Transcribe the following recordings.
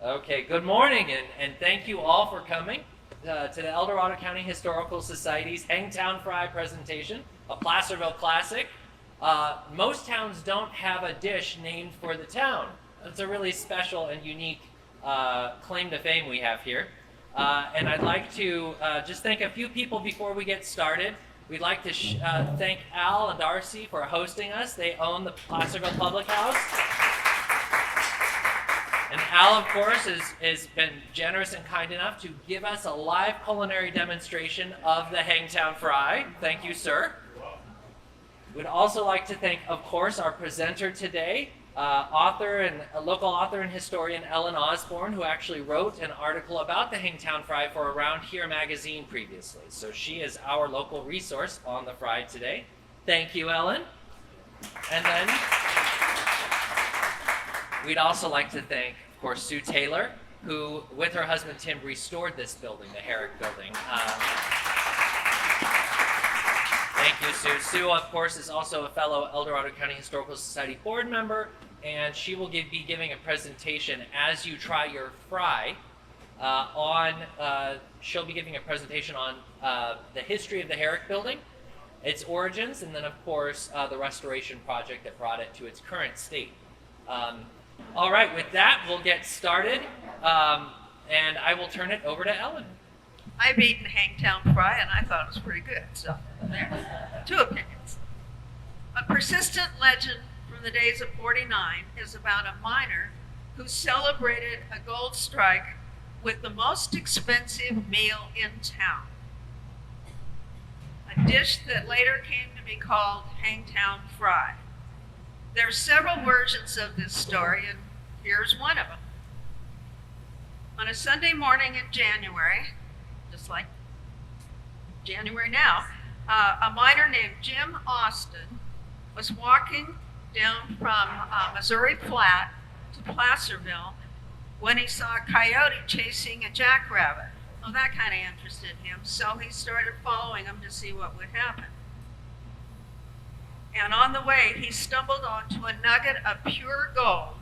Okay, good morning, and thank you all for coming to the El Dorado County Historical Society's Hangtown Fry presentation, a Placerville classic. Most towns don't have a dish named for the town. It's a really special and unique claim to fame we have here. And I'd like to just thank a few people before we get started. We'd like to thank Al and Darcy for hosting us. They own the Placerville Public House. And Al, of course, has been generous and kind enough to give us a live culinary demonstration of the Hangtown Fry. Thank you, sir. We'd also like to thank, of course, our presenter today, local author and historian Ellen Osborne, who actually wrote an article about the Hangtown Fry for Around Here magazine previously. So she is our local resource on the fry today. Thank you, Ellen. And then we'd also like to thank, of course, Sue Taylor, who, with her husband Tim, restored this building, the Herrick Building. Thank you, Sue. Sue, of course, is also a fellow El Dorado County Historical Society board member, and she will be giving a presentation as you try your fry she'll be giving a presentation on the history of the Herrick Building, its origins, and then, of course, the restoration project that brought it to its current state. All right, with that, we'll get started, and I will turn it over to Ellen. I've eaten Hangtown Fry, and I thought it was pretty good, so there. Two opinions. A persistent legend from the days of '49 is about a miner who celebrated a gold strike with the most expensive meal in town. A dish that later came to be called Hangtown Fry. There are several versions of this story, and here's one of them. On a Sunday morning in January, just like January now, a miner named Jim Austin was walking down from Missouri Flat to Placerville when he saw a coyote chasing a jackrabbit. Well, that kind of interested him, so he started following him to see what would happen. And on the way, he stumbled onto a nugget of pure gold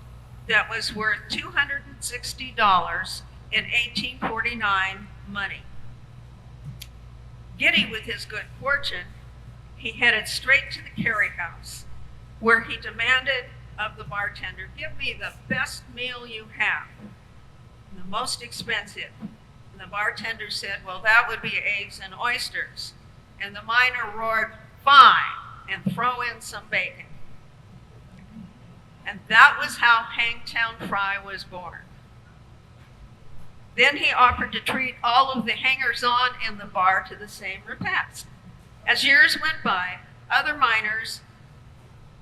that was worth $260 in 1849 money. Giddy with his good fortune, he headed straight to the Cary House, where he demanded of the bartender, "Give me the best meal you have, the most expensive." And the bartender said, "Well, that would be eggs and oysters." And the miner roared, "Fine, and throw in some bacon." And that was how Hangtown Fry was born. Then he offered to treat all of the hangers-on in the bar to the same repast. As years went by, other miners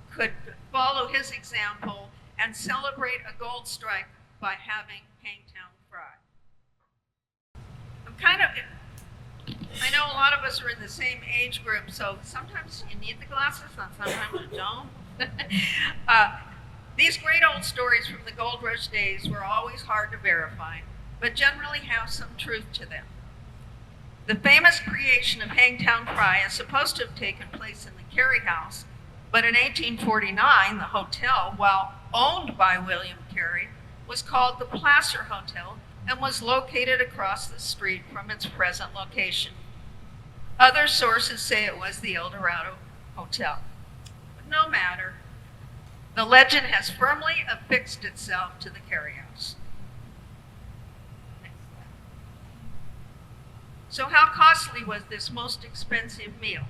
could follow his example and celebrate a gold strike by having Hangtown Fry. I know a lot of us are in the same age group, so sometimes you need the glasses and sometimes you don't. These great old stories from the gold rush days were always hard to verify, but generally have some truth to them. The famous creation of Hangtown Fry is supposed to have taken place in the Cary House, but in 1849, the hotel, while owned by William Cary, was called the Placer Hotel and was located across the street from its present location. Other sources say it was the El Dorado Hotel. But no matter, the legend has firmly affixed itself to the Cary House. So how costly was this most expensive meal?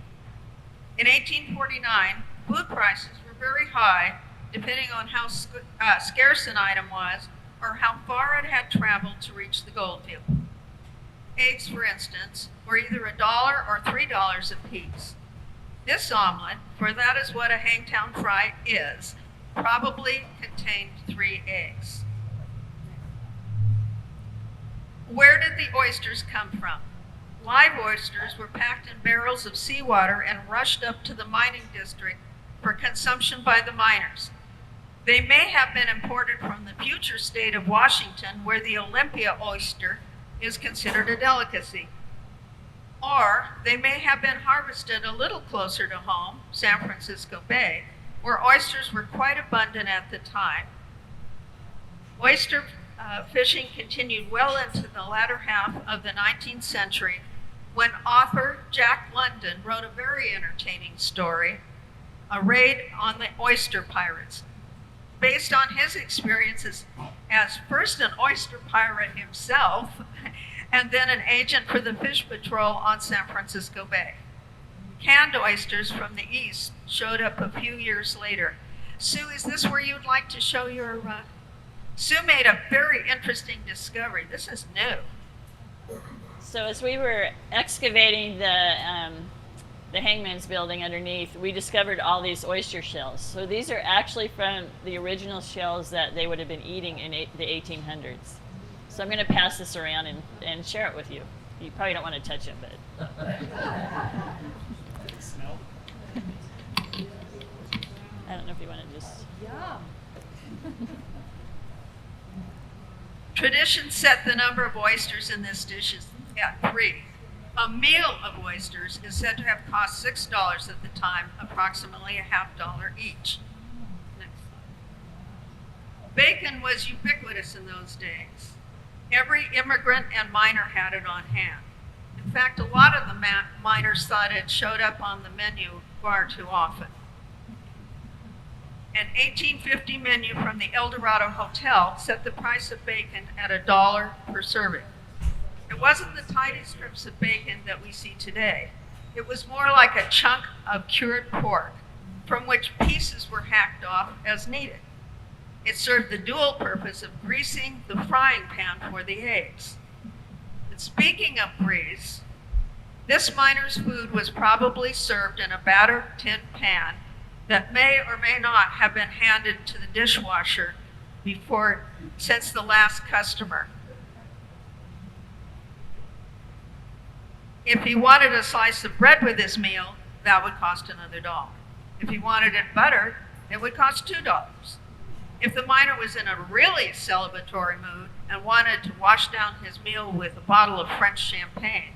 In 1849, food prices were very high, depending on how scarce an item was or how far it had traveled to reach the gold field. Eggs, for instance, were either $1 or $3 a piece. This omelet, for that is what a Hangtown Fry is, probably contained 3 eggs. Where did the oysters come from? Live oysters were packed in barrels of seawater and rushed up to the mining district for consumption by the miners. They may have been imported from the future state of Washington, where the Olympia oyster is considered a delicacy. Or they may have been harvested a little closer to home, San Francisco Bay, where oysters were quite abundant at the time. Oyster fishing continued well into the latter half of the 19th century when author Jack London wrote a very entertaining story, A Raid on the Oyster Pirates, based on his experiences as first an oyster pirate himself and then an agent for the Fish Patrol on San Francisco Bay. Canned oysters from the east showed up a few years later. Sue, is this where you'd like to show your... Sue made a very interesting discovery. This is new. So as we were excavating the Hangman's building underneath, we discovered all these oyster shells. So these are actually from the original shells that they would have been eating in the 1800s. So I'm going to pass this around and share it with you. You probably don't want to touch it, but... Smell. I don't know if you want to just... Yeah. Tradition set the number of oysters in this dish at 3. A meal of oysters is said to have cost $6 at the time, approximately a $0.50 each. Next slide. Bacon was ubiquitous in those days. Every immigrant and miner had it on hand. In fact, a lot of the miners thought it showed up on the menu far too often. An 1850 menu from the El Dorado Hotel set the price of bacon at $1 per serving. It wasn't the tiny strips of bacon that we see today. It was more like a chunk of cured pork, from which pieces were hacked off as needed. It served the dual purpose of greasing the frying pan for the eggs. And speaking of grease, this miner's food was probably served in a battered tin pan that may or may not have been handed to the dishwasher since the last customer. If he wanted a slice of bread with his meal, that would cost another $1. If he wanted it buttered, it would cost $2. If the miner was in a really celebratory mood and wanted to wash down his meal with a bottle of French champagne,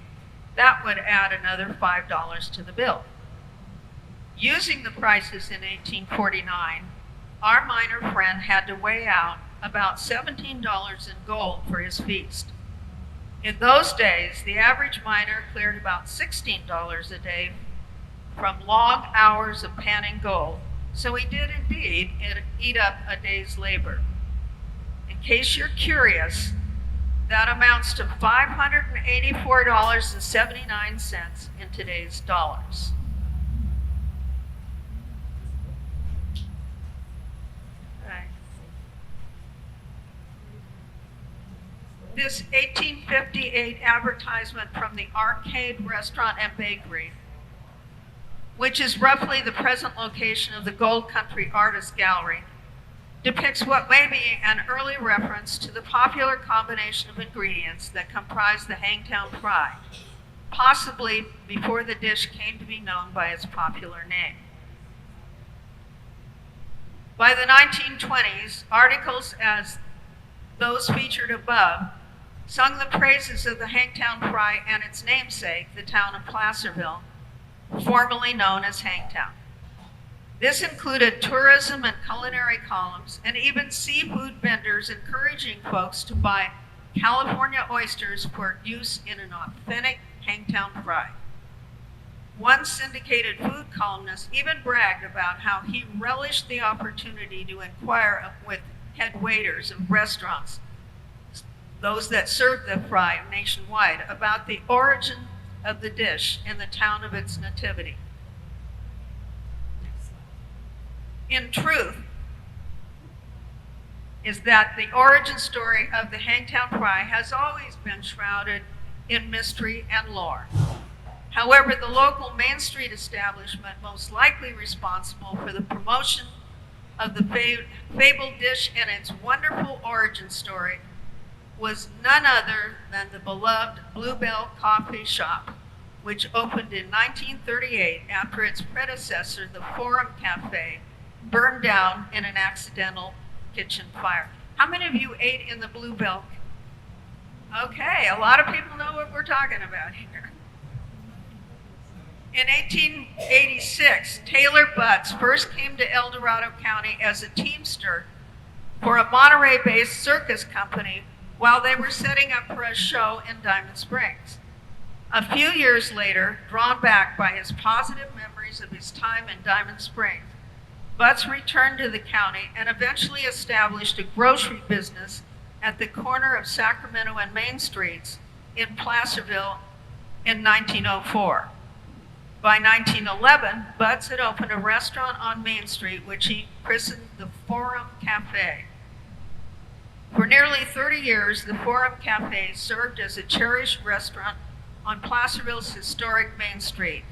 that would add another $5 to the bill. Using the prices in 1849, our miner friend had to weigh out about $17 in gold for his feast. In those days, the average miner cleared about $16 a day from long hours of panning gold, so he did indeed eat up a day's labor. In case you're curious, that amounts to $584.79 in today's dollars. This 1858 advertisement from the Arcade Restaurant and Bakery, which is roughly the present location of the Gold Country Artist Gallery, depicts what may be an early reference to the popular combination of ingredients that comprise the Hangtown Fry, possibly before the dish came to be known by its popular name. By the 1920s, articles as those featured above sung the praises of the Hangtown Fry and its namesake, the town of Placerville, formerly known as Hangtown. This included tourism and culinary columns, and even seafood vendors encouraging folks to buy California oysters for use in an authentic Hangtown Fry. One syndicated food columnist even bragged about how he relished the opportunity to inquire with head waiters of restaurants, those that served the fry nationwide, about the origin of the dish and the town of its nativity. In truth, is that the origin story of the Hangtown Fry has always been shrouded in mystery and lore. However, the local Main Street establishment most likely responsible for the promotion of the fabled dish and its wonderful origin story was none other than the beloved Bluebell Coffee Shop, which opened in 1938 after its predecessor, the Forum Cafe, burned down in an accidental kitchen fire. How many of you ate in the Bluebell? Okay, a lot of people know what we're talking about here. In 1886, Taylor Butts first came to El Dorado County as a teamster for a Monterey-based circus company while they were setting up for a show in Diamond Springs. A few years later, drawn back by his positive memories of his time in Diamond Springs, Butts returned to the county and eventually established a grocery business at the corner of Sacramento and Main Streets in Placerville in 1904. By 1911, Butts had opened a restaurant on Main Street, which he christened the Forum Cafe. For nearly 30 years, the Forum Cafe served as a cherished restaurant on Placerville's historic Main Street.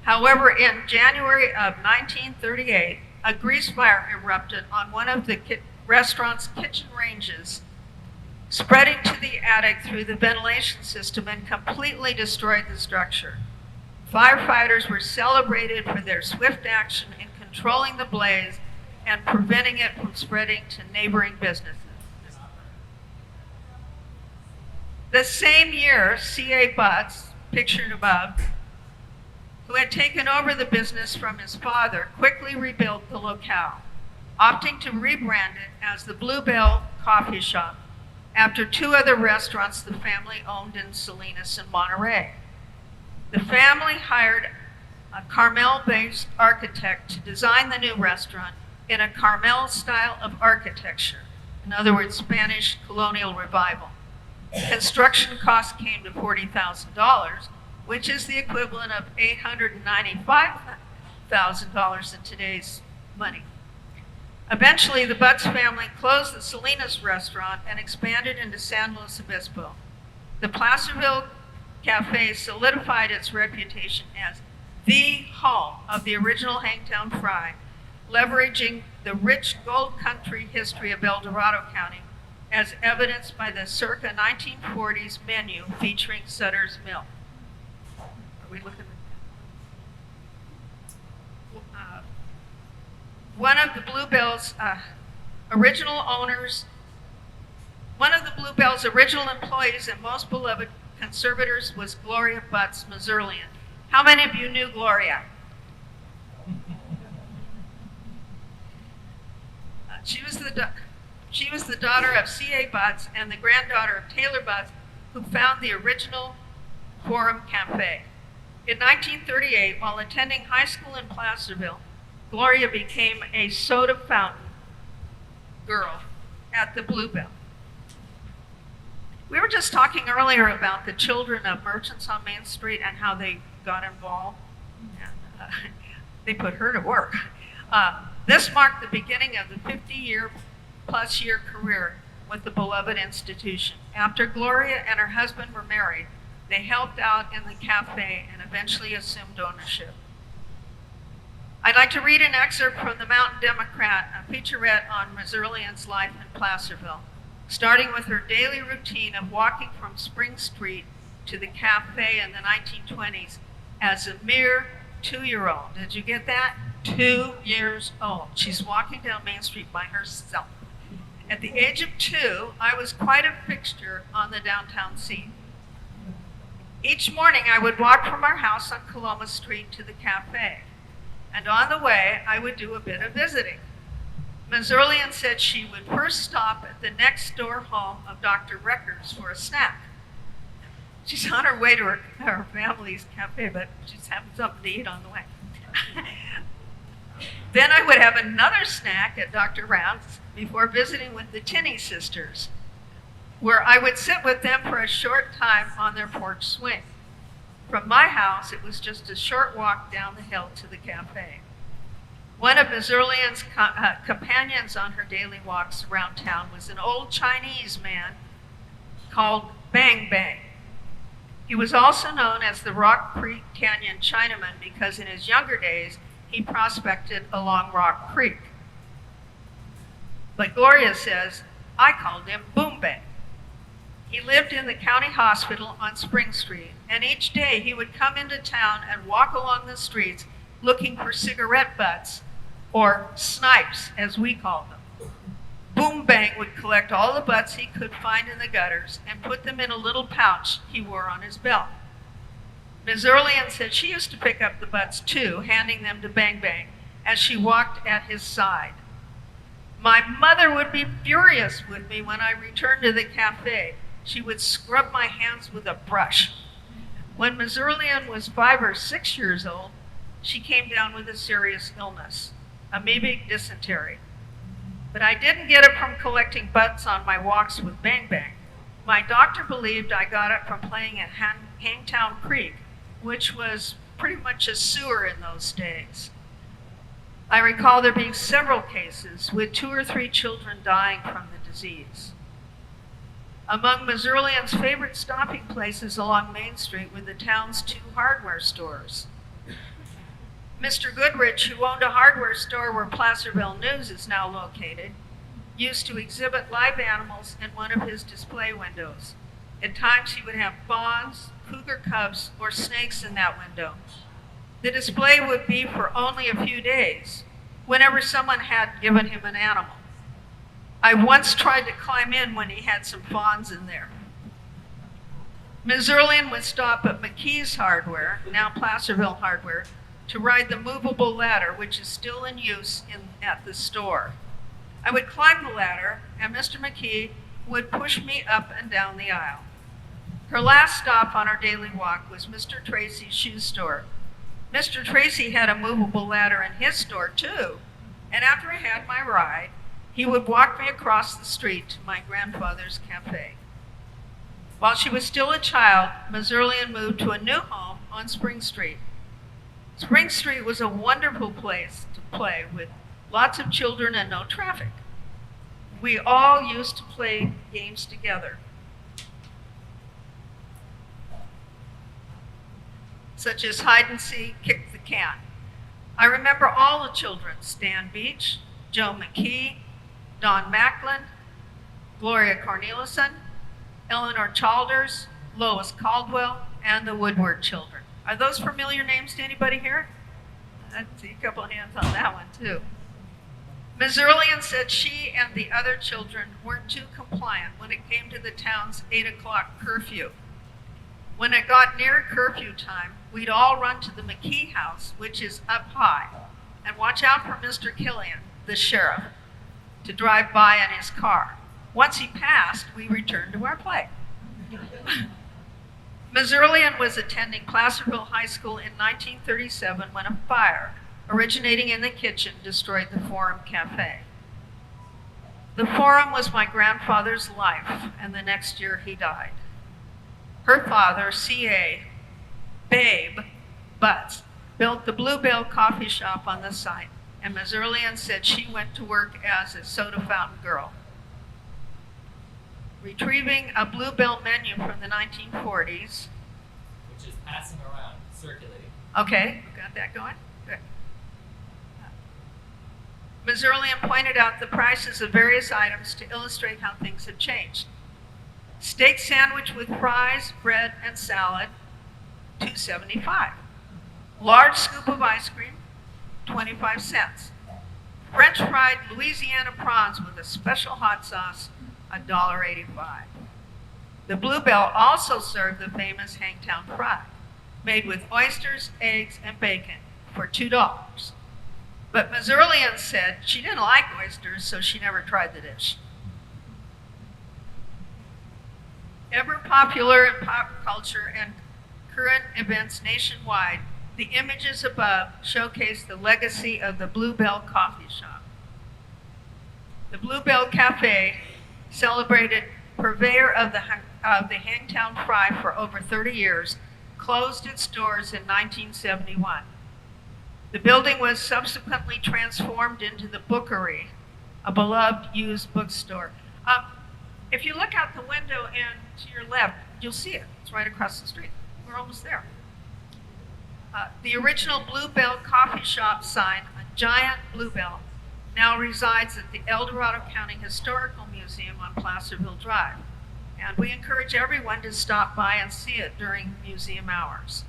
However, in January of 1938, a grease fire erupted on one of the restaurant's kitchen ranges, spreading to the attic through the ventilation system and completely destroyed the structure. Firefighters were celebrated for their swift action in controlling the blaze and preventing it from spreading to neighboring businesses. The same year, C.A. Butts, pictured above, who had taken over the business from his father, quickly rebuilt the locale, opting to rebrand it as the Bluebell Coffee Shop after two other restaurants the family owned in Salinas and Monterey. The family hired a Carmel-based architect to design the new restaurant in a Carmel style of architecture, in other words, Spanish colonial revival. Construction costs came to $40,000, which is the equivalent of $895,000 in today's money. Eventually, the Butts family closed the Salinas restaurant and expanded into San Luis Obispo. The Placerville Cafe solidified its reputation as the home of the original Hangtown Fry, leveraging the rich gold country history of El Dorado County, as evidenced by the circa 1940s menu featuring Sutter's Mill. Are we looking at one of the Bluebell's original owners, one of the Bluebell's original employees and most beloved conservators was Gloria Butts, Missourian. How many of you knew Gloria? She was the daughter of C.A. Butts and the granddaughter of Taylor Butts, who found the original Forum Cafe. In 1938, while attending high school in Placerville, Gloria became a soda fountain girl at the Bluebell. We were just talking earlier about the children of merchants on Main Street and how they got involved. And, they put her to work. This marked the beginning of the 50-plus-year career with the beloved institution. After Gloria and her husband were married, they helped out in the cafe and eventually assumed ownership. I'd like to read an excerpt from the Mountain Democrat, a featurette on Missourian's life in Placerville, starting with her daily routine of walking from Spring Street to the cafe in the 1920s as a mere 2-year-old. Did you get that? 2 years old. She's walking down Main Street by herself. At the age of 2, I was quite a fixture on the downtown scene. Each morning, I would walk from our house on Coloma Street to the cafe, and on the way, I would do a bit of visiting. Missourian said she would first stop at the next door home of Dr. Reckers for a snack. She's on her way to her family's cafe, but she's having something to eat on the way. Then I would have another snack at Dr. Round's before visiting with the Tinney sisters, where I would sit with them for a short time on their porch swing. From my house, it was just a short walk down the hill to the cafe. One of Missourian's companions on her daily walks around town was an old Chinese man called Bang Bang. He was also known as the Rock Creek Canyon Chinaman because in his younger days, he prospected along Rock Creek. But Gloria says, I called him Boom Bang. He lived in the county hospital on Spring Street, and each day he would come into town and walk along the streets looking for cigarette butts, or snipes as we called them. Boom Bang would collect all the butts he could find in the gutters and put them in a little pouch he wore on his belt. Missourian said she used to pick up the butts too, handing them to Bang Bang as she walked at his side. My mother would be furious with me when I returned to the cafe. She would scrub my hands with a brush. When Missourian was 5 or 6 years old, she came down with a serious illness, amoebic dysentery. But I didn't get it from collecting butts on my walks with Bang Bang. My doctor believed I got it from playing at Hangtown Creek, which was pretty much a sewer in those days. I recall there being several cases with 2 or 3 children dying from the disease. Among Missourians' favorite stopping places along Main Street were the town's 2 hardware stores. Mr. Goodrich, who owned a hardware store where Placerville News is now located, used to exhibit live animals in one of his display windows. At times he would have fawns, cougar cubs, or snakes in that window. The display would be for only a few days, whenever someone had given him an animal. I once tried to climb in when he had some fawns in there. Missourian would stop at McKee's Hardware, now Placerville Hardware, to ride the movable ladder, which is still in use at the store. I would climb the ladder, and Mr. McKee would push me up and down the aisle. Her last stop on our daily walk was Mr. Tracy's shoe store. Mr. Tracy had a movable ladder in his store too, and after I had my ride, he would walk me across the street to my grandfather's cafe. While she was still a child, Missourian moved to a new home on Spring Street. Spring Street was a wonderful place to play with lots of children and no traffic. We all used to play games together, such as hide and seek, kick the can. I remember all the children: Stan Beach, Joe McKee, Don Macklin, Gloria Cornelison, Eleanor Chalders, Lois Caldwell, and the Woodward children. Are those familiar names to anybody here? I see a couple of hands on that one too. Missourian said she and the other children weren't too compliant when it came to the town's 8 o'clock curfew. When it got near curfew time, we'd all run to the McKee house, which is up high, and watch out for Mr. Killian, the sheriff, to drive by in his car. Once he passed, we returned to our play. Missourian was attending Placerville High School in 1937 when a fire, originating in the kitchen, destroyed the Forum Cafe. The Forum was my grandfather's life, and the next year he died. Her father, C.A. Babe Butts, built the Bluebell coffee shop on the site, and Missourian said she went to work as a soda fountain girl. Retrieving a Bluebell menu from the 1940s. Which is passing around, circulating. Okay, got that going? Good. Missourian pointed out the prices of various items to illustrate how things have changed. Steak sandwich with fries, bread, and salad, $2.75. Large scoop of ice cream, 25 cents. French fried Louisiana prawns with a special hot sauce, $1.85. The Bluebell also served the famous Hangtown Fry, made with oysters, eggs, and bacon, for $2. But Missourian said she didn't like oysters, so she never tried the dish. Ever popular in pop culture and current events nationwide, the images above showcase the legacy of the Bluebell Coffee Shop. The Bluebell Cafe, celebrated purveyor of the Hangtown Fry for over 30 years, closed its doors in 1971. The building was subsequently transformed into the Bookery, a beloved used bookstore. If you look out the window and to your left, you'll see it. It's right across the street. We're almost there. The original Bluebell Coffee Shop sign, a giant bluebell, now resides at the El Dorado County Historical Museum on Placerville Drive. And we encourage everyone to stop by and see it during museum hours.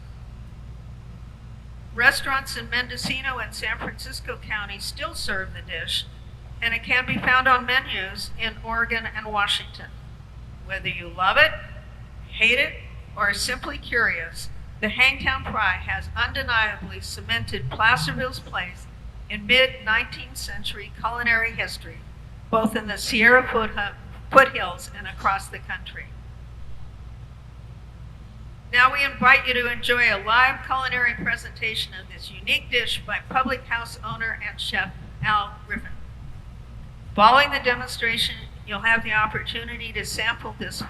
Restaurants in Mendocino and San Francisco County still serve the dish, and it can be found on menus in Oregon and Washington. Whether you love it, hate it, or are simply curious, the Hangtown Fry has undeniably cemented Placerville's place in mid-19th century culinary history both in the Sierra foothills and across the country. Now we invite you to enjoy a live culinary presentation of this unique dish by Public House owner and chef Al Griffin. Following the demonstration, you'll have the opportunity to sample this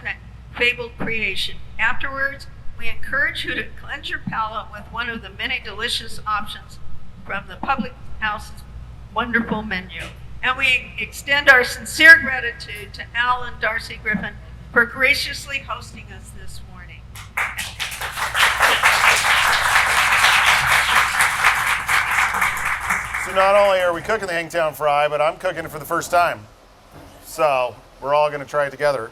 fabled creation. Afterwards, we encourage you to cleanse your palate with one of the many delicious options from the Public House's wonderful menu. And we extend our sincere gratitude to Al and Darcy Griffin for graciously hosting us this morning. So not only are we cooking the Hangtown Fry, but I'm cooking it for the first time. So we're all going to try it together.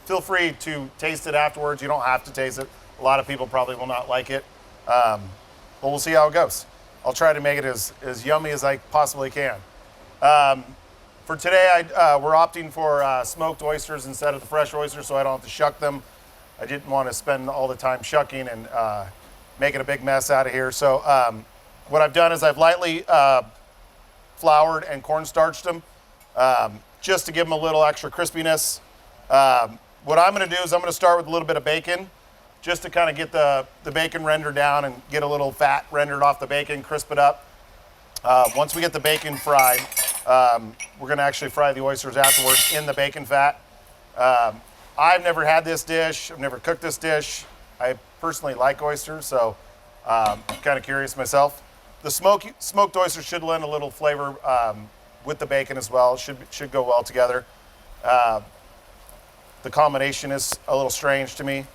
Feel free to taste it afterwards. You don't have to taste it. A lot of people probably will not like it. But we'll see how it goes. I'll try to make it as yummy as I possibly can. For today, we're opting for smoked oysters instead of the fresh oysters, so I don't have to shuck them. I didn't want to spend all the time shucking and making a big mess out of here. So what I've done is I've lightly floured and cornstarched them just to give them a little extra crispiness. What I'm going to do is I'm going to start with a little bit of bacon just to kind of get the bacon rendered down and get a little fat rendered off the bacon, crisp it up. Once we get the bacon fried, we're going to actually fry the oysters afterwards in the bacon fat. I've never had this dish. I've never cooked this dish. I personally like oysters, so I'm kind of curious myself. The smoked oysters should lend a little flavor with the bacon as well. Should go well together. The combination is a little strange to me.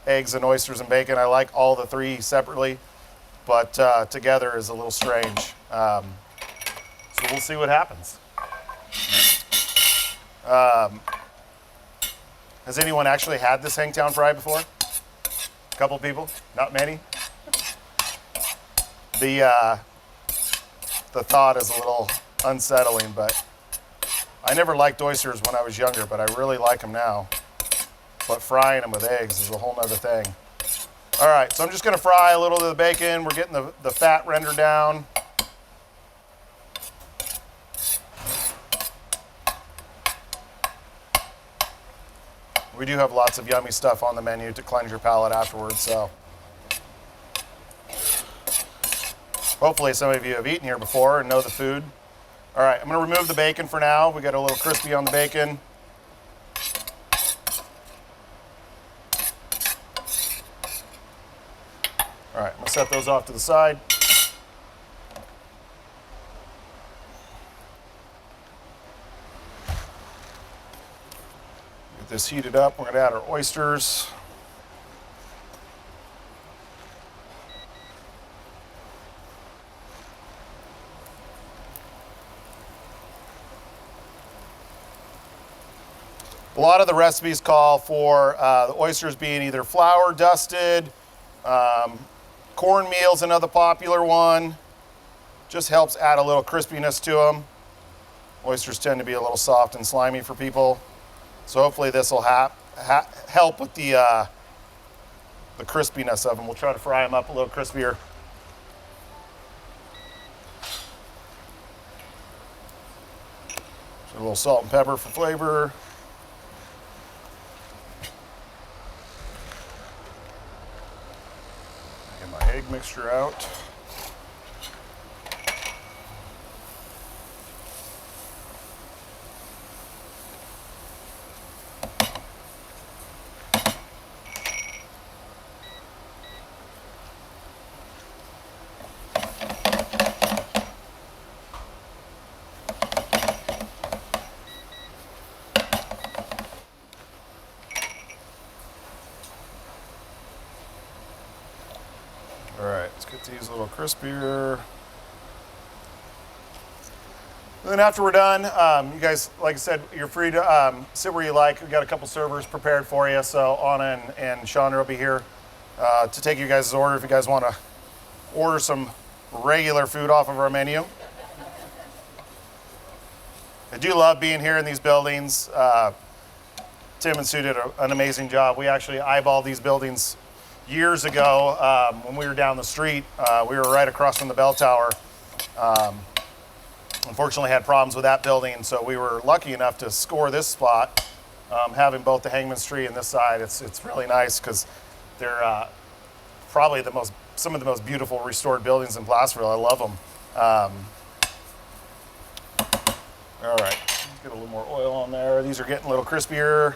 Eggs and oysters and bacon. I like all the three separately, but together is a little strange. So we'll see what happens. Has anyone actually had this Hangtown Fry before? A couple people? Not many? The thought is a little unsettling, but I never liked oysters when I was younger, but I really like them now. But frying them with eggs is a whole nother thing. All right, so I'm just gonna fry a little of the bacon. We're getting the fat rendered down. We do have lots of yummy stuff on the menu to cleanse your palate afterwards, so. Hopefully some of you have eaten here before and know the food. All right, I'm gonna remove the bacon for now. We got a little crispy on the bacon. All right, I'm gonna set those off to the side. Get this heated up. We're gonna add our oysters. A lot of the recipes call for the oysters being either flour dusted, cornmeal's another popular one. Just helps add a little crispiness to them. Oysters tend to be a little soft and slimy for people. So hopefully this will help with the crispiness of them. We'll try to fry them up a little crispier. So a little salt and pepper for flavor. Get my egg mixture out. All right, let's get these a little crispier. And then after we're done, you guys, like I said, you're free to sit where you like. We've got a couple servers prepared for you, so Anna and Chandra will be here to take you guys' order if you guys want to order some regular food off of our menu. I do love being here in these buildings. Tim and Sue did an amazing job. We actually eyeballed these buildings years ago when we were down the street. We were right across from the bell tower. unfortunately had problems with that building, and so we were lucky enough to score this spot, having both the Hangman's Tree and this side. It's really nice because they're probably some of the most beautiful restored buildings in Placerville. I love them. All right, get a little more oil on there. These are getting a little crispier.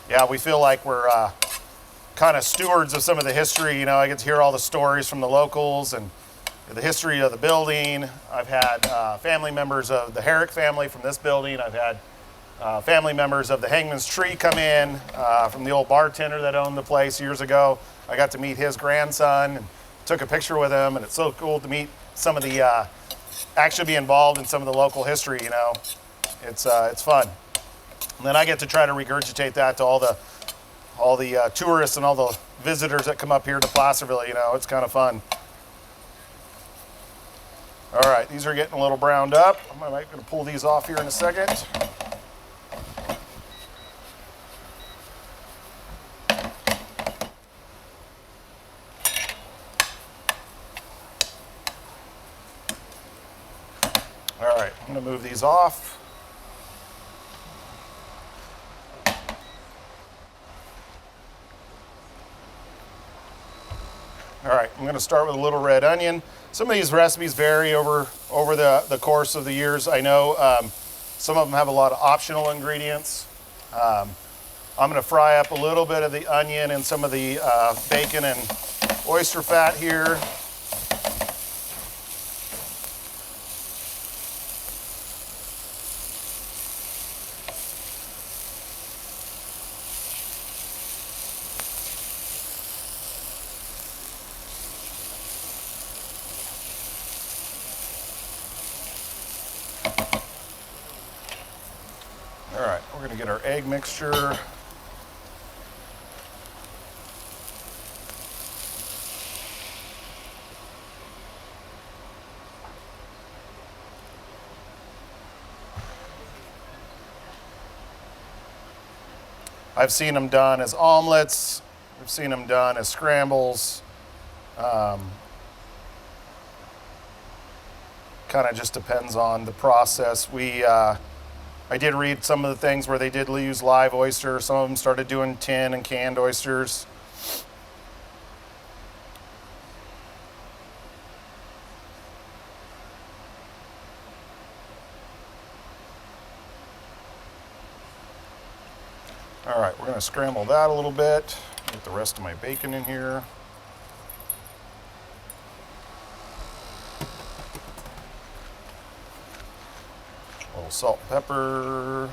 Yeah, we feel like we're kind of stewards of some of the history. You know, I get to hear all the stories from the locals and the history of the building. I've had family members of the Herrick family from this building. I've had family members of the Hangman's Tree come in from the old bartender that owned the place years ago. I got to meet his grandson and took a picture with him, and it's so cool to meet some of the, actually be involved in some of the local history, you know. It's fun. And then I get to try to regurgitate that to all the tourists and all the visitors that come up here to Placerville, you know. It's kind of fun. All right, these are getting a little browned up. I'm going to pull these off here in a second. All right, I'm going to move these off. All right, I'm going to start with a little red onion. Some of these recipes vary over the course of the years. I know some of them have a lot of optional ingredients. I'm going to fry up a little bit of the onion and some of the bacon and oyster fat here. All right, we're going to get our egg mixture. I've seen them done as omelets. I've seen them done as scrambles. Kind of just depends on the process. I did read some of the things where they did use live oyster. Some of them started doing tin and canned oysters. All right, we're going to scramble that a little bit. Get the rest of my bacon in here. A little salt and pepper.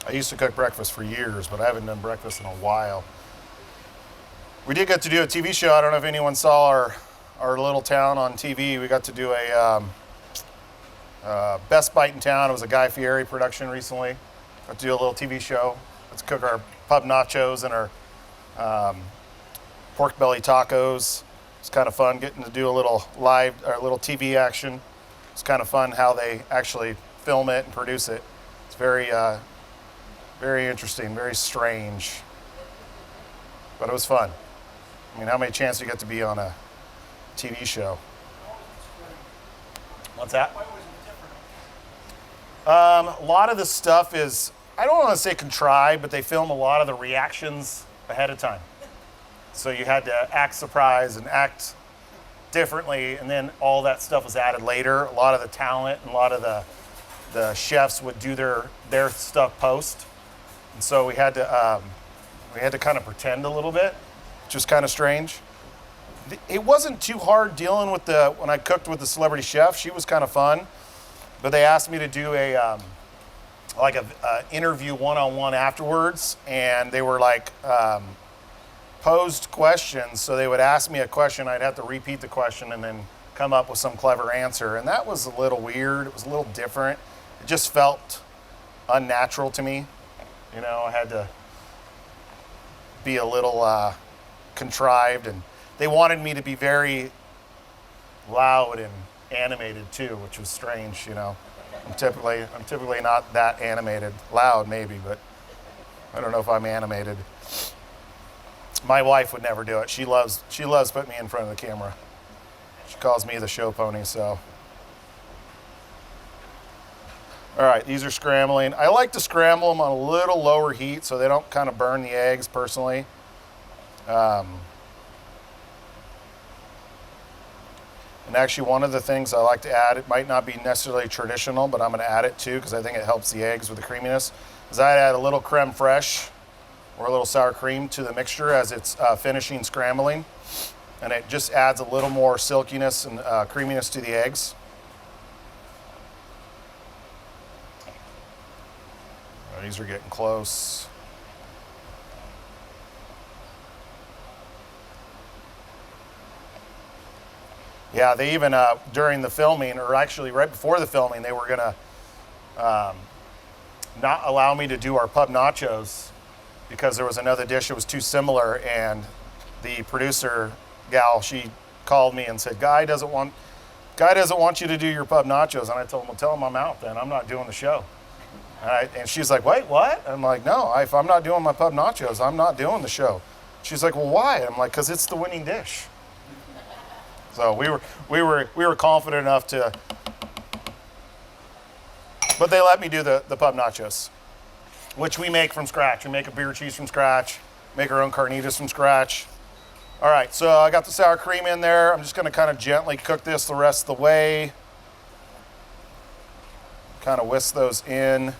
I used to cook breakfast for years, but I haven't done breakfast in a while. We did get to do a TV show. I don't know if anyone saw our little town on TV. We got to do a Best Bite in Town. It was a Guy Fieri production recently. Got to do a little TV show. Let's cook our pub nachos and our pork belly tacos. It's kind of fun getting to do a little little TV action. It's kind of fun how they actually film it and produce it. It's very interesting, very strange, but it was fun. I mean, how many chances you get to be on a TV show? What's that? A lot of the stuff is, I don't want to say contrived, but they film a lot of the reactions ahead of time. So you had to act surprised and act differently, and then all that stuff was added later. A lot of the talent and a lot of the chefs would do their stuff post. And so we had to kind of pretend a little bit, which was kind of strange. It wasn't too hard dealing with when I cooked with the celebrity chef. She was kind of fun, but they asked me to do a interview one-on-one afterwards, and they were like posed questions. So they would ask me a question, I'd have to repeat the question and then come up with some clever answer, and that was a little weird. It was a little different. It just felt unnatural to me. You know, I had to be a little contrived, and they wanted me to be very loud and animated too, which was strange, you know. I'm typically not that animated. Loud maybe, but I don't know if I'm animated. My wife would never do it. She loves putting me in front of the camera. She calls me the show pony, so. All right, these are scrambling. I like to scramble them on a little lower heat so they don't kind of burn the eggs personally. And actually one of the things I like to add, it might not be necessarily traditional, but I'm gonna add it too because I think it helps the eggs with the creaminess, is I add a little creme fraiche or a little sour cream to the mixture as it's finishing scrambling. And it just adds a little more silkiness and creaminess to the eggs. These are getting close. Yeah, they even, during the filming, or actually right before the filming, they were gonna not allow me to do our pub nachos because there was another dish that was too similar, and the producer gal, she called me and said, Guy doesn't want you to do your pub nachos. And I told him, well, tell him I'm out then, I'm not doing the show. And she's like, wait, what? I'm like, no, if I'm not doing my pub nachos, I'm not doing the show. She's like, well, why? I'm like, because it's the winning dish. So we were confident enough to, but they let me do the pub nachos, which we make from scratch. We make a beer cheese from scratch, make our own carnitas from scratch. All right, so I got the sour cream in there. I'm just gonna kind of gently cook this the rest of the way. Kind of whisk those in.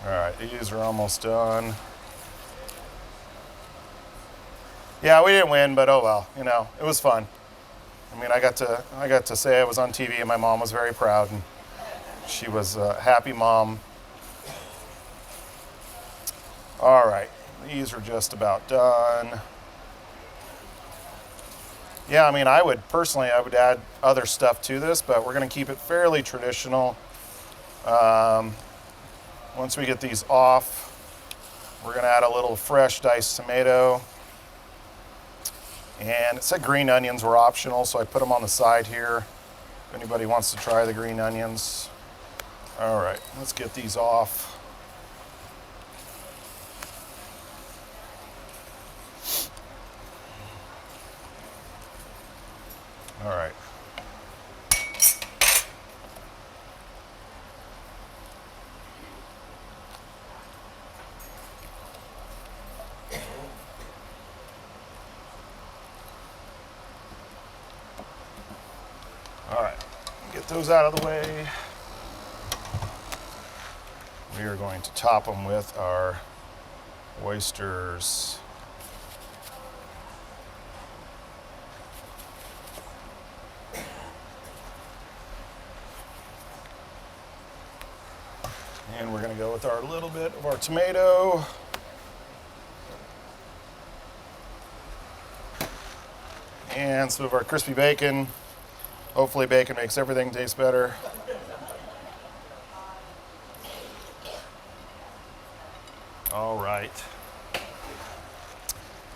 All right, these are almost done. Yeah, we didn't win, but oh well, you know, it was fun. I mean, I got to say I was on TV, and my mom was very proud, and she was a happy mom. All right, these are just about done. Yeah, I mean, I would add other stuff to this, but we're gonna keep it fairly traditional. Once we get these off, we're gonna add a little fresh diced tomato. And it said green onions were optional, so I put them on the side here. If anybody wants to try the green onions. All right, let's get these off. All right. All right, get those out of the way. We are going to top them with our oysters. And we're going to go with our little bit of our tomato. And some of our crispy bacon. Hopefully bacon makes everything taste better. All right.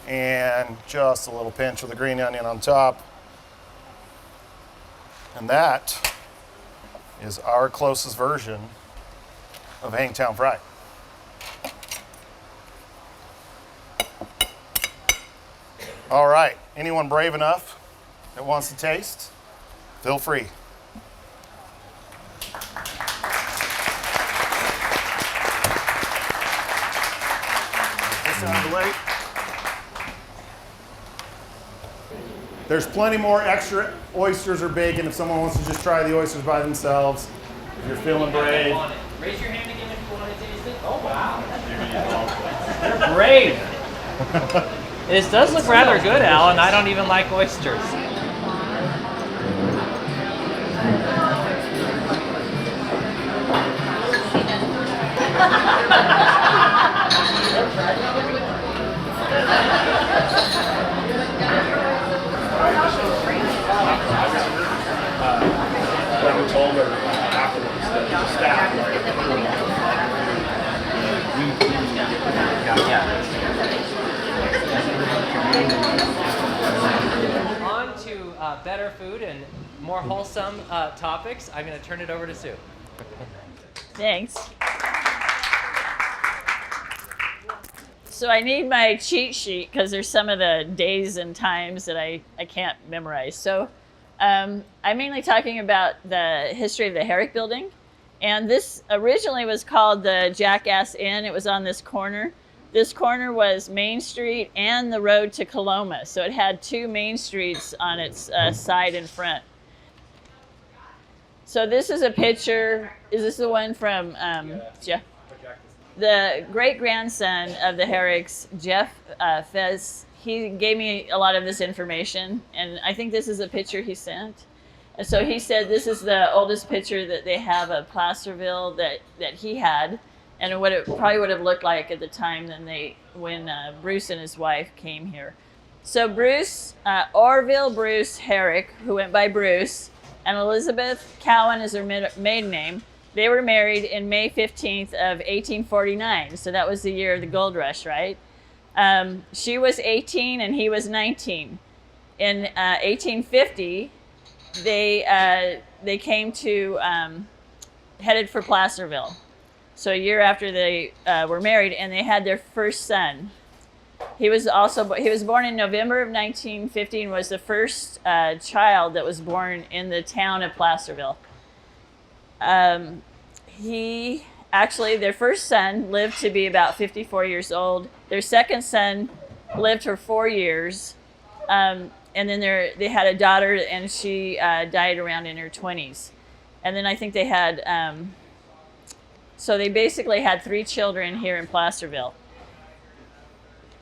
And just a little pinch of the green onion on top. And that is our closest version of Hangtown Fry. All right, anyone brave enough that wants to taste, feel free. This out of the way. There's plenty more extra oysters or bacon if someone wants to just try the oysters by themselves. If you're feeling brave. Raise your hand again if you want to taste it. Oh, wow. They're brave. This does look rather good, Alan. I don't even like oysters. better food and more wholesome topics, I'm going to turn it over to Sue. Thanks. So I need my cheat sheet because there's some of the days and times that I can't memorize. So I'm mainly talking about the history of the Herrick Building. And this originally was called the Jackass Inn. It was on this corner. This corner was Main Street and the road to Coloma. So it had two main streets on its side and front. So this is a picture. Is this the one from Jeff? The great-grandson of the Herricks, Jeff Fez, he gave me a lot of this information, and I think this is a picture he sent. And so he said this is the oldest picture that they have of Placerville that he had, and what it probably would have looked like at the time when Bruce and his wife came here. So Bruce, Orville Bruce Herrick, who went by Bruce, and Elizabeth Cowan is her maiden name. They were married in May 15th of 1849. So that was the year of the gold rush, right? She was 18 and he was 19. In 1850, they came to, headed for Placerville. So a year after they were married, and they had their first son. He was born in November of 1950 and was the first child that was born in the town of Placerville. Their first son lived to be about 54 years old. Their second son lived for 4 years. And then they had a daughter, and she died around in her 20s. And then I think they had, so they basically had 3 children here in Placerville.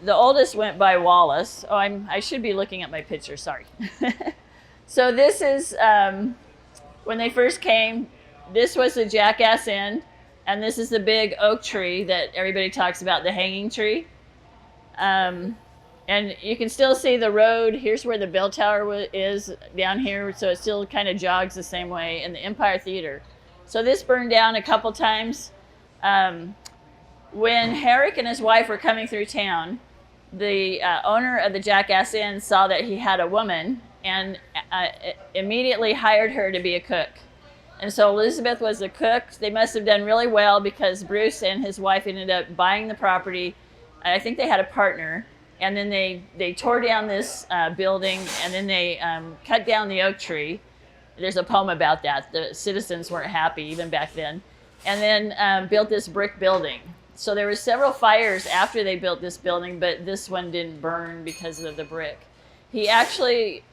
The oldest went by Wallace. Oh, I should be looking at my picture, sorry. So this is, when they first came, this was the Jackass Inn, and this is the big oak tree that everybody talks about, the hanging tree. And you can still see the road. Here's where the bell tower is down here, so it still kind of jogs the same way, and the Empire Theater. So this burned down a couple times. When Herrick and his wife were coming through town, the owner of the Jackass Inn saw that he had a woman and immediately hired her to be a cook. And so Elizabeth was the cook. They must have done really well because Bruce and his wife ended up buying the property. I think they had a partner. And then they tore down this building, and then they cut down the oak tree. There's a poem about that. The citizens weren't happy even back then. And then built this brick building. So there were several fires after they built this building, but this one didn't burn because of the brick. He actually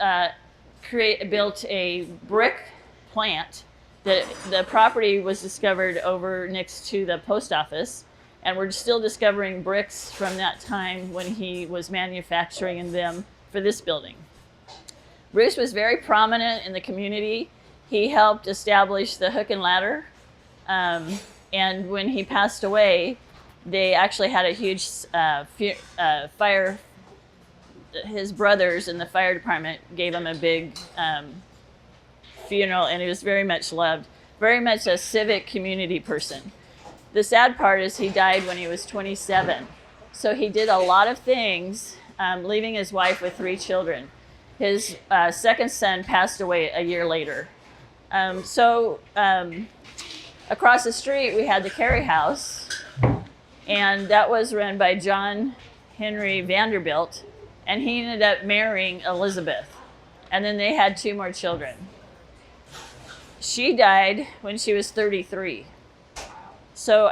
built a brick plant. The property was discovered over next to the post office, and we're still discovering bricks from that time when he was manufacturing them for this building. Bruce was very prominent in the community. He helped establish the hook and ladder, and when he passed away, they actually had a huge fire. His brothers in the fire department gave him a big funeral, and he was very much loved, very much a civic community person. The sad part is he died when he was 27. So he did a lot of things, leaving his wife with 3 children. His second son passed away a year later. Across the street, we had the Cary House, and that was run by John Henry Vanderbilt, and he ended up marrying Elizabeth. And then they had 2 more children. She died when she was 33. So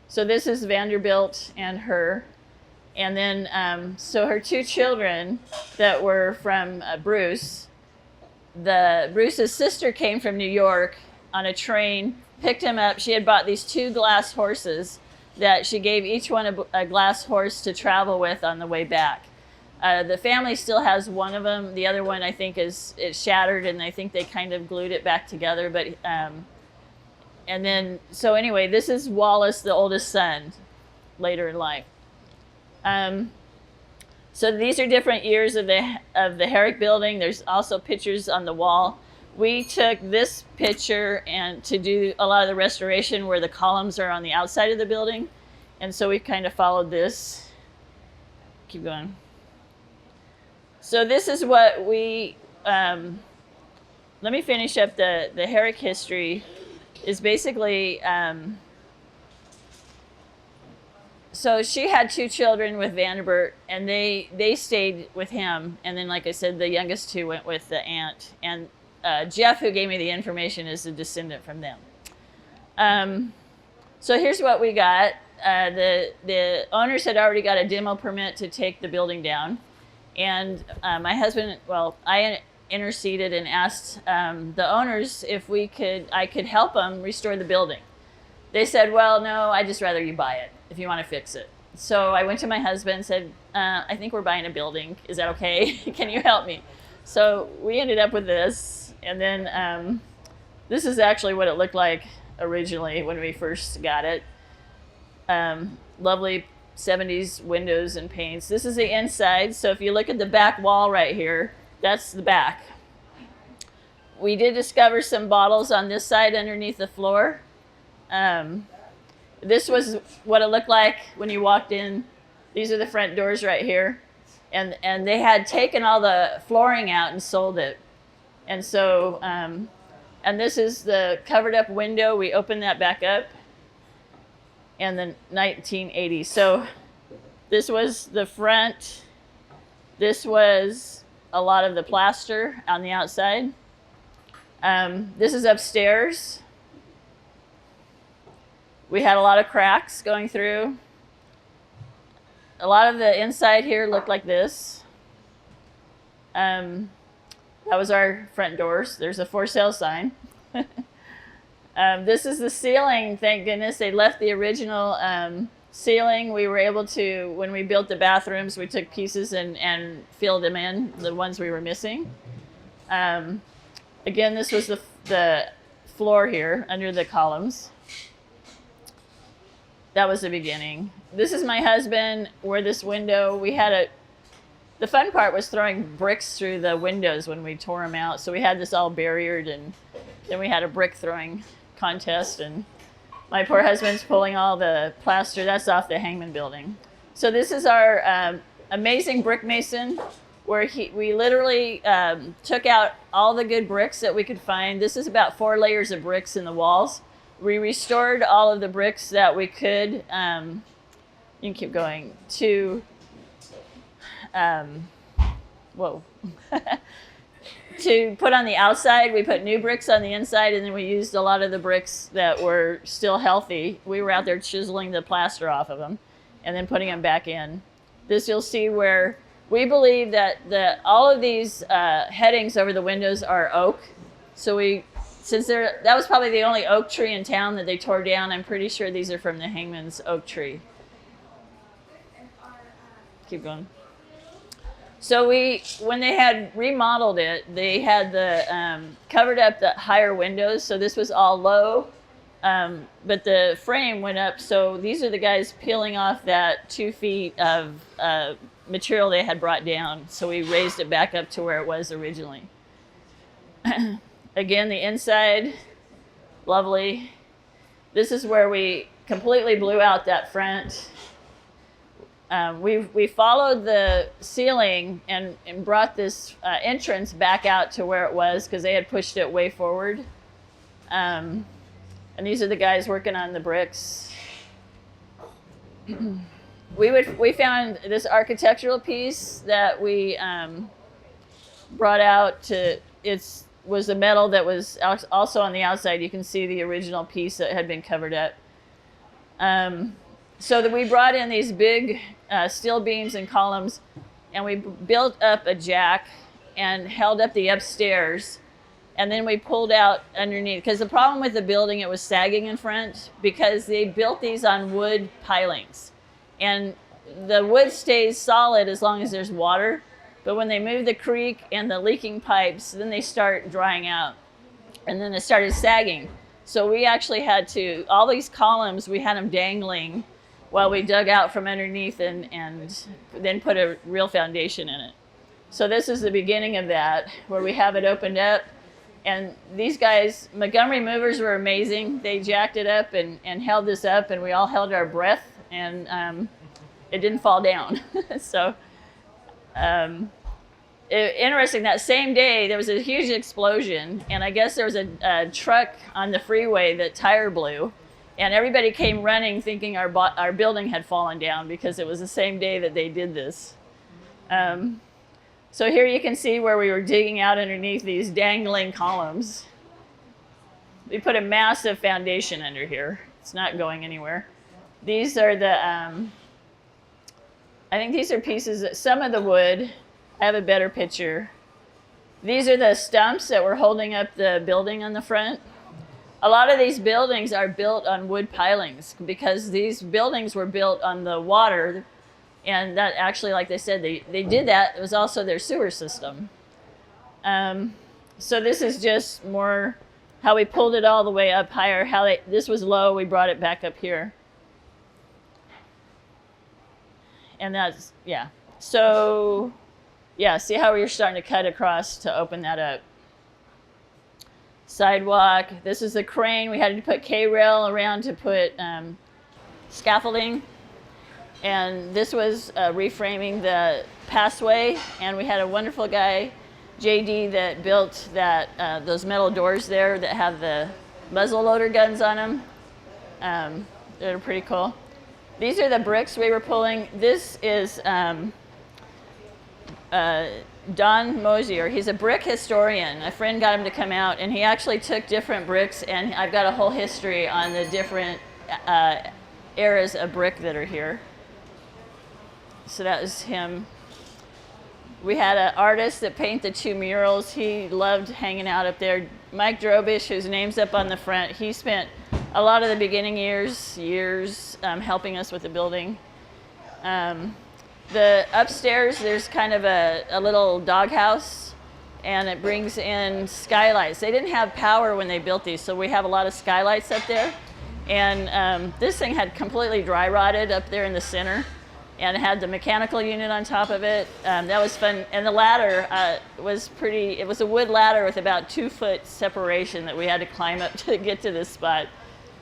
so this is Vanderbilt and her. And then, so her 2 children that were from Bruce's sister came from New York on a train, picked him up. She had bought these 2 glass horses that she gave each one a glass horse to travel with on the way back. The family still has one of them. The other one, I think, is shattered, and I think they kind of glued it back together. But and then, so anyway, this is Wallace, the oldest son, later in life. So these are different years of the Herrick Building. There's also pictures on the wall. We took this picture and to do a lot of the restoration where the columns are on the outside of the building, and so we kind of followed this. Keep going. So this is what we, let me finish up the Herrick history. Is basically, so she had 2 children with Vanderbert, and they stayed with him. And then, like I said, the youngest 2 went with the aunt. And Jeff, who gave me the information, is a descendant from them. So here's what we got. The owners had already got a demo permit to take the building down. And my husband, well, I interceded and asked the owners if I could help them restore the building. They said, well, no, I'd just rather you buy it if you want to fix it. So I went to my husband and said, I think we're buying a building. Is that okay? Can you help me? So we ended up with this. And then this is actually what it looked like originally when we first got it. Lovely 70s windows and paints. This is the inside. So if you look at the back wall right here, that's the back. We did discover some bottles on this side underneath the floor. This was what it looked like when you walked in. These are the front doors right here. And they had taken all the flooring out and sold it. And so, and this is the covered up window. We opened that back up in the 1980s. So this was the front. This was a lot of the plaster on the outside. This is upstairs. We had a lot of cracks going through. A lot of the inside here looked like this. That was our front doors. There's a for sale sign. This is the ceiling. Thank goodness they left the original ceiling. We were able to, when we built the bathrooms, we took pieces and filled them in, the ones we were missing. Again, this was the floor here under the columns. That was the beginning. This is my husband, where this window, the fun part was throwing bricks through the windows when we tore them out. So we had this all barriered, and then we had a brick throwing contest, and my poor husband's pulling all the plaster. That's off the Hangman building. So this is our amazing brick mason, where we literally took out all the good bricks that we could find. This is about 4 layers of bricks in the walls. We restored all of the bricks that we could, you can keep going, to, to put on the outside. We put new bricks on the inside, and then we used a lot of the bricks that were still healthy. We were out there chiseling the plaster off of them and then putting them back in. This you'll see where we believe that all of these headings over the windows are oak. So that was probably the only oak tree in town that they tore down. I'm pretty sure these are from the Hangman's oak tree. Keep going. So when they had remodeled it, they had covered up the higher windows. So this was all low, but the frame went up. So these are the guys peeling off that 2 feet of material they had brought down. So we raised it back up to where it was originally. Again, the inside, lovely. This is where we completely blew out that front. We followed the ceiling and brought this entrance back out to where it was because they had pushed it way forward. And these are the guys working on the bricks. We found this architectural piece that we brought out was the metal that was also on the outside. You can see the original piece that had been covered up. So that we brought in these big steel beams and columns, and we built up a jack and held up the upstairs, and then we pulled out underneath. Because the problem with the building, it was sagging in front because they built these on wood pilings. And the wood stays solid as long as there's water. But when they move the creek and the leaking pipes, then they start drying out. And then it started sagging. So we actually had all these columns, we had them dangling while we dug out from underneath and then put a real foundation in it. So this is the beginning of that, where we have it opened up. And these guys, Montgomery movers, were amazing. They jacked it up and held this up, and we all held our breath, and it didn't fall down. So interesting, that same day there was a huge explosion, and I guess there was a truck on the freeway that tire blew, and everybody came running thinking our building had fallen down because it was the same day that they did this. So here you can see where we were digging out underneath these dangling columns. We put a massive foundation under here. It's not going anywhere. These are the, I think these are pieces, some of the wood. I have a better picture. These are the stumps that were holding up the building on the front. A lot of these buildings are built on wood pilings because these buildings were built on the water, and that actually, like they said, they did that. It was also their sewer system. So this is just more how we pulled it all the way up higher. This was low, we brought it back up here. And that's, yeah. So, yeah, see how we're starting to cut across to open that up. Sidewalk. This is the crane. We had to put K-rail around to put scaffolding. And this was reframing the passway. And we had a wonderful guy, JD, that built those metal doors there that have the muzzle loader guns on them. They're pretty cool. These are the bricks we were pulling. This is Don Mosier. He's a brick historian. A friend got him to come out, and he actually took different bricks, and I've got a whole history on the different eras of brick that are here. So that was him. We had an artist that painted 2 murals. He loved hanging out up there. Mike Drobish, whose name's up on the front, he spent a lot of the beginning years helping us with the building. The upstairs, there's kind of a little doghouse, and it brings in skylights. They didn't have power when they built these, so we have a lot of skylights up there. And this thing had completely dry rotted up there in the center, and it had the mechanical unit on top of it. That was fun. And the ladder was pretty, it was a wood ladder with about 2 foot separation that we had to climb up to get to this spot.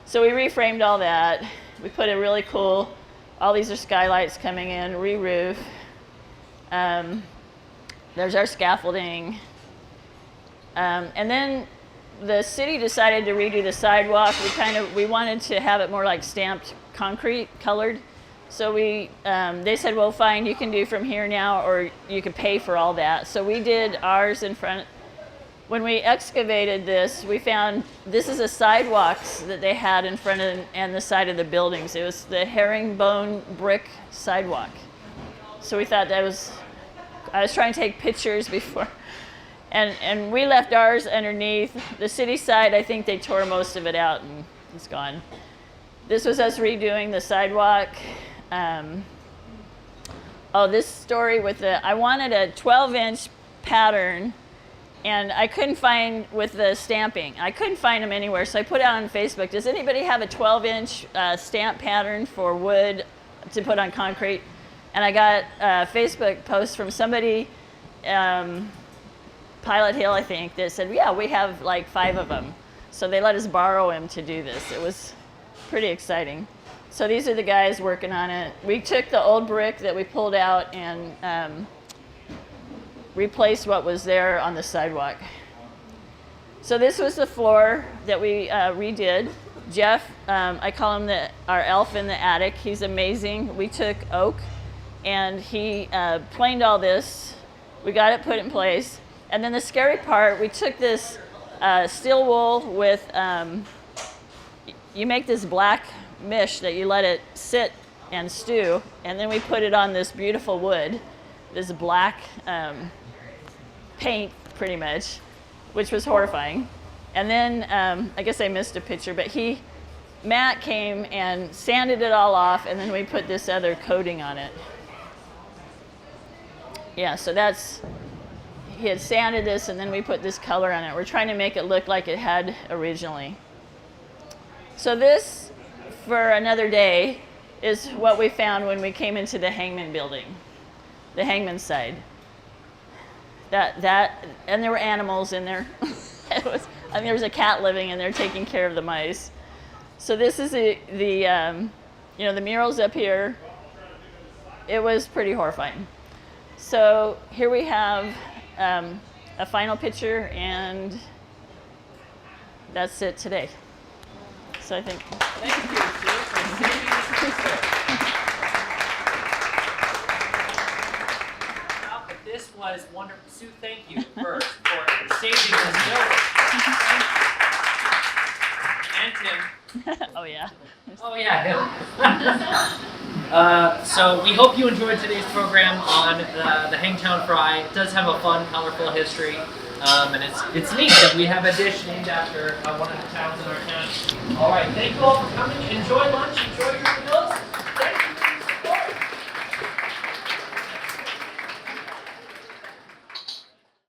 So we reframed all that. We put a really cool, all these are skylights coming in, re-roof. There's our scaffolding. And then the city decided to redo the sidewalk. We wanted to have it more like stamped concrete colored. So they said, well, fine, you can do from here now, or you can pay for all that. So we did ours in front. When we excavated this, we found this is the sidewalks that they had in front of and the side of the buildings. It was the herringbone brick sidewalk. So we thought I was trying to take pictures before. And we left ours underneath. The city side, I think they tore most of it out and it's gone. This was us redoing the sidewalk. This story with I wanted a 12-inch pattern, and I couldn't find with the stamping. I couldn't find them anywhere, so I put out on Facebook, does anybody have a 12-inch stamp pattern for wood to put on concrete? And I got a Facebook post from somebody, Pilot Hill, I think, that said, yeah, we have like 5 of them. So they let us borrow them to do this. It was pretty exciting. So these are the guys working on it. We took the old brick that we pulled out and replaced what was there on the sidewalk. So this was the floor that we redid. Jeff, I call him our elf in the attic. He's amazing. We took oak and he planed all this. We got it put in place. And then the scary part, we took this steel wool with, you make this black mish that you let it sit and stew, and then we put it on this beautiful wood, this black paint pretty much, which was horrifying. And then I guess I missed a picture, but Matt came and sanded it all off, and then we put this other coating on it. Yeah, so he had sanded this, and then we put this color on it. We're trying to make it look like it had originally. So this, for another day, is what we found when we came into the hangman building, the hangman side. And there were animals in there. There was a cat living in there taking care of the mice. So this is the murals up here. It was pretty horrifying. So here we have a final picture, and that's it today. So I think. Thank you, Sue, for saving this picture. Well, but this was wonderful. Sue, thank you first for saving this note. And Tim. Oh yeah. Oh yeah, him. So we hope you enjoyed today's program on the Hangtown Fry. It does have a fun, colorful history, and it's neat that we have a dish named after one of the towns in our town. All right, thank you all for coming. Enjoy lunch. Enjoy your meal.